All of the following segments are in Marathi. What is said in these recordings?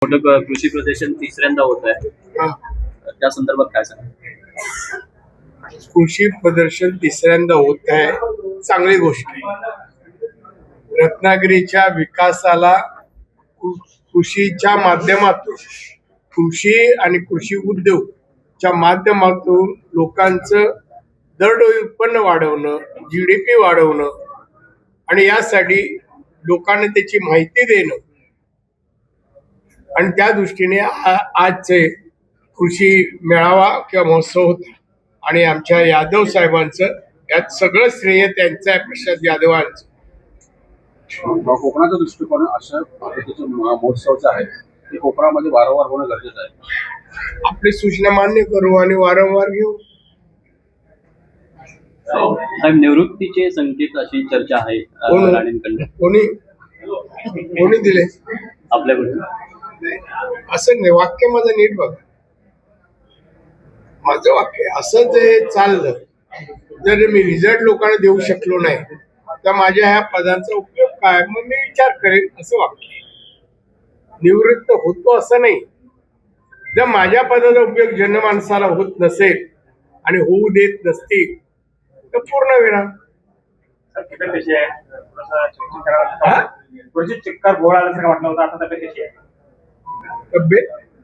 मोठं कृषी प्रदर्शन तिसऱ्यांदा होत आहे. त्या संदर्भात काय सांगा? कृषी प्रदर्शन तिसऱ्यांदा होत आहे, चांगली गोष्ट आहे. रत्नागिरीच्या विकासाला कृषीच्या माध्यमातून, कृषी आणि कृषी उद्योगच्या माध्यमातून लोकांचं दरडोई उत्पन्न वाढवणं, GDP वाढवणं आणि यासाठी लोकांना त्याची माहिती देणं आणि त्या दृष्टीने आजचे कृषी मेळावा किंवा महोत्सव होता. आणि आमच्या यादव साहेबांचं यात सगळं श्रेय त्यांचं आहे, प्रसाद यादवांचं. कोकणाचा दृष्टिकोन अशा पद्धतीचे महोत्सवचा आहे की कोकणामध्ये वारंवार होणं गरजेचं आहे. आपली सूचना मान्य करू आणि वारंवार घेऊ. साहेब, निवृत्तीचे संकेत अशी चर्चा आहे राणेंकडून. कोणी दिले आपल्याकडून असं नाही. वाक्य माझं नीट बघ. माझं वाक्य असं जे चाललं, जर मी रिझल्ट लोकांना देऊ शकलो नाही तर माझ्या ह्या पदांचा उपयोग काय, मग मी विचार करेन, असं वाक्य. निवृत्त होतो असं नाही. जर माझ्या पदाचा उपयोग जनमानसाला होत नसेल आणि होऊ देत नसतील तर पूर्ण विराम. चिक्कार गोळा आल्यासारखं वाटलं होतं, आता तब्येत कशी आहे?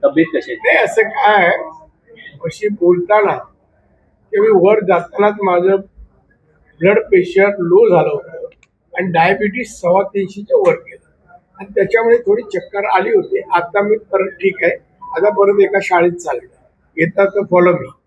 तब्येत कशी आहे? नाही, असं काय अशी बोलताना किंवा वर जातानाच माझं ब्लड प्रेशर लो झालं होतं आणि डायबिटीस 350च्या वर गेलं आणि त्याच्यामुळे थोडी चक्कर आली होती. आता मी परत ठीक आहे. आता परत एका शाळेत चाललो. येतात तर फॉलो मी.